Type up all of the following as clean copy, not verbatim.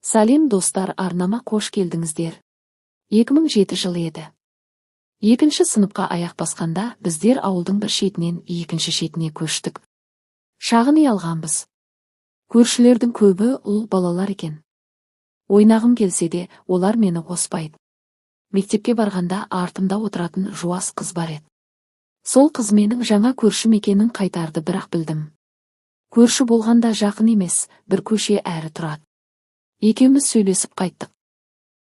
Сәлем достар, арнама қош келдіңіздер. 2007 жылы еді. Екінші сыныпқа аяқ басқанда біздер ауылдың бір шетінен екінші шетіне көштік. Шағын үй алғанбыз. Көршілердің көбі ұл балалар екен. Ойнағым келсе де, олар мені қоспайды. Мектепке барғанда артымда отыратын жуас қыз бар еді. Сол қыз менің жаңа көршім екенін қайтарды, бірақ білдім. Көрші болғанда жақын емес, бір көше әрі тұрады. Екеуміз сөйлесіп қайттық.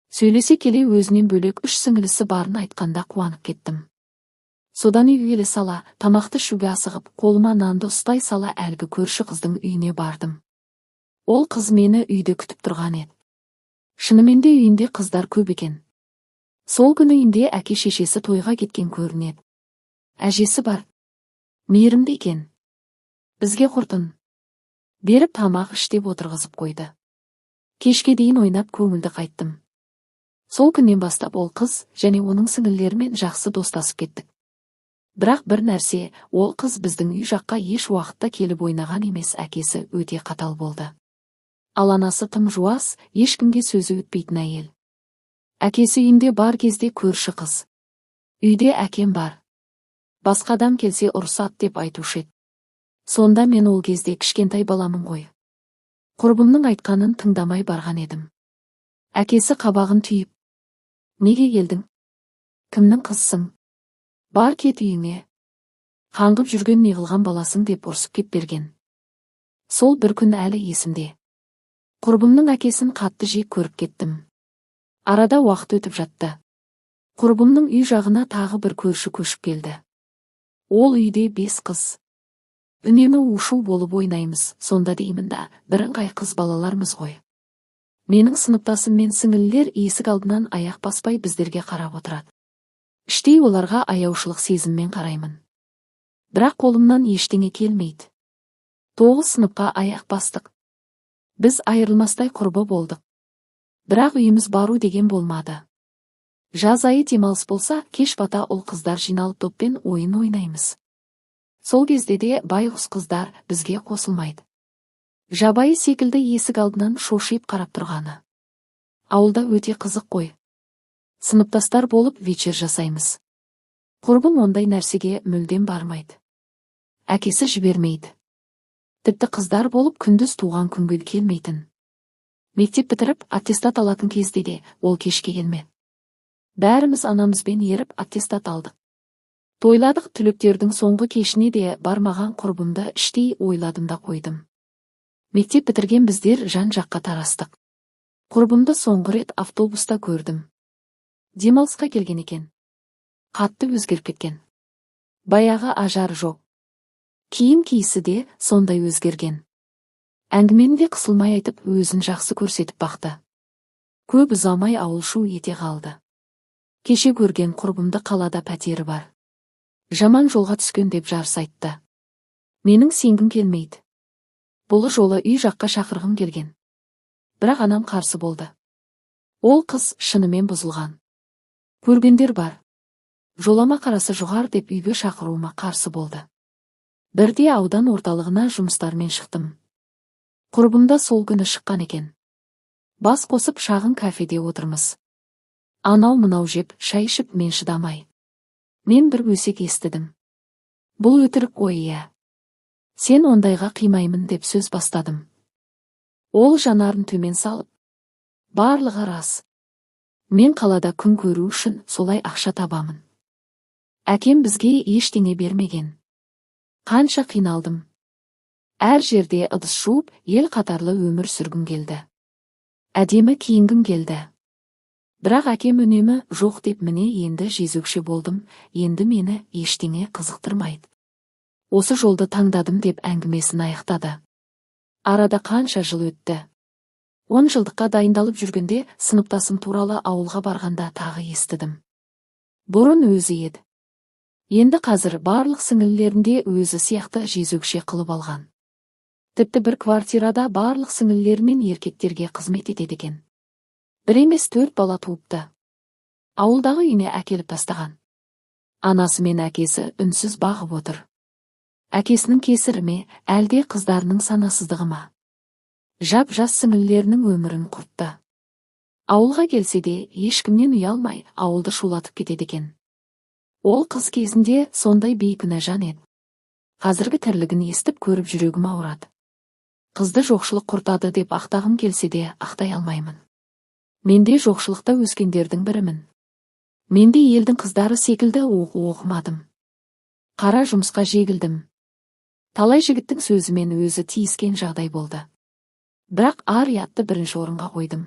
Сөйлесе келе өзінен бөлек 3 сіңілісі барын айтқанда қуанып кеттім. Содан үйге келе сала, тамақты ішуге асығып, қолыма нанды ұстай сала әлгі көрші қыздың үйіне бардым. Ол қыз мені үйде күтіп тұрған еді. Шынымен де үйінде қыздар көп екен. Сол күні үйінде әке шешесі тойға кеткен көрінеді. Әжесі бар. Мейірімді екен. Бізге құртын беріп тамақ іш деп отырғызып қойды. Кешке дейін ойнап көңілді қайттым. Сол күннен бастап ол қыз және оның сіңілілерімен жақсы достасып кеттік. Бірақ бір нәрсе, ол қыз біздің үй жаққа еш уақытта келіп ойнаған емес, әкесі өте қатал болды. Ал анасы тым жуас, ешкімге сөзі өтпейтін әйел. Әкесі үйінде бар кезде көрші қыз. Үйде әкем бар. Басқа адам келсе ұрсат деп айтушы еді. Сонда мен ол кезде кішкентай баламын ғой. Құрбымның айтқанын тыңдамай барған едім. Әкесі қабағын түйіп: "Неге келдің? Кімнің қызсың? Бар кет үйіңе. Қаңғып жүрген неғылған баласың" деп ұрсып кеп берген. Сол бір күн әлі есімде. Құрбымның әкесін қатты жек көріп кеттім. Арада уақыт өтіп жатты. Құрбымның үй жағына тағы бір көрші көшіп келді. Ол үйде 5 қыз. Үнемі ушу болып ойнаймыз, сонда деймін да, бірыңғай қыз балалармыз ғой. Менің сыныптасым мен сіңілілер есік алдынан аяқ баспай біздерге қарап отырады. Іштей оларға аяушылық сезіммен қараймын. Бірақ қолымнан ештеңе келмейді. 9 сыныпқа аяқ бастық. Біз айырылмастай құрбы болдық. Бірақ үйіміз бару деген болмады. Жаз айы демалыс болса, кеш бата ол қыздар жиналып топпен ойын ойнаймыз. Сол кезде де байғұс қыздар бізге қосылмайды. Жабайы секілді есік алдынан шошиып қарап тұрғаны. Ауылда өте қызық қой. Сыныптастар болып вечер жасаймыз. Құрбым ондай нәрсеге мүлдем бармайды. Әкесі жібермейді. Тіпті қыздар болып күндіз туған күнге келмейтін. Мектеп бітіріп аттестат алатын кезде де ол кешке келмеді. Бәріміз анамызбен еріп аттестат алдық. Тойладық, түлектердің соңғы кешіне де бармаған құрбымды іштей ойладым да қойдым. Мектеп бітірген біздер жан-жаққа тарастық. Құрбымды соңғы рет автобуста көрдім. Демалысқа келген екен. Қатты өзгеріп кеткен. Баяғы ажары жоқ. Киім киісі де сондай өзгерген. Әңгімені де қысылмай айтып, өзін жақсы көрсетіп бақты. Көп ұзамай ауыл шу ете қалды. Кеше көрген құрбымды қалада пәтері бар. Жаман жолға түскен деп жарыс айтты. Менің сенгім келмейді. Бұл жолы үй жаққа шақырғым келген. Бірақ анам қарсы болды. Ол қыз шынымен бұзылған. Көргендер бар. Жолама қарасы жоғар деп үйге шақыруыма қарсы болды. Бірде аудан орталығына жұмыстармен шықтым. Құрбымда сол күні шыққан екен. Бас қосып шағын кафеде отырмыз. Анау-мынау жеп, шай ішіп мен шыдамай. Мен бір өсек естідім. Бұл өтірік ойы. Сен ондайға қимаймын деп сөз бастадым. Ол жанарын төмен салып: "Барлығы рас. Мен қалада күн көру үшін солай ақша табамын. Әкем бізге ештеңе бермеген. Қанша қиналдым. Әр жерде ыдыс жуып, ел қатарлы өмір сүргім келді. Әдемі киінгім келді. Бірақ әкем үнемі жоқ деп міне енді жезөкше болдым, енді мені ештеңе қызықтырмайды. Осы жолды таңдадым" деп әңгімесін аяқтады. Арада қанша жыл өтті. 10 жылдыққа дайындалып жүргенде сыныптасым туралы ауылға барғанда тағы естідім. Бұрын өзі еді. Енді қазір барлық сіңілілерінде өзі сияқты жезөкше қылып алған. Тіпті бір квартирада барлық сіңілілер мен еркектерге қызмет етеді екен. Бір емес 4 бала туыпты. Ауылдағы үйіне әкеліп тастаған. Анасы мен әкесі үнсіз бағып отыр. Әкесінің кесірі ме, әлде қыздарының санасыздығы ма? Жап-жас сіңілілерінің өмірін құртты. Ауылға келсе де, ешкімнен ұялмай, ауылды шулатып кетеді екен. Ол қыз кезінде сондай бейкүнә жан еді. Қазіргі тірлігін естіп көріп жүрегім ауырады. Қызды жоқшылық құртады деп ақтағым келсе де, ақтай алмаймын. Менде жоқшылықта өскендердің бірімін. Менде елдің қыздары секілді оқымадым. Қара жұмысқа жегілдім. Талай жігіттің сөзімен өзі тиіскен жағдай болды. Бірақ ар-ұятты бірінші орынға қойдым.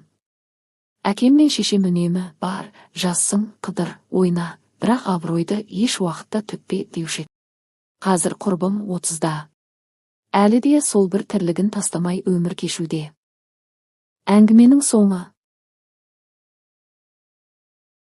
Әкем мен шешем үнемі бар, жассың, қыдыр, ойна, бірақ абыройды еш уақытта төкпе деуші еді. Қазір құрбым 30-да. Әлі де сол бір тірлігін тастамай өмір кешуде. Әңгіменің соңы.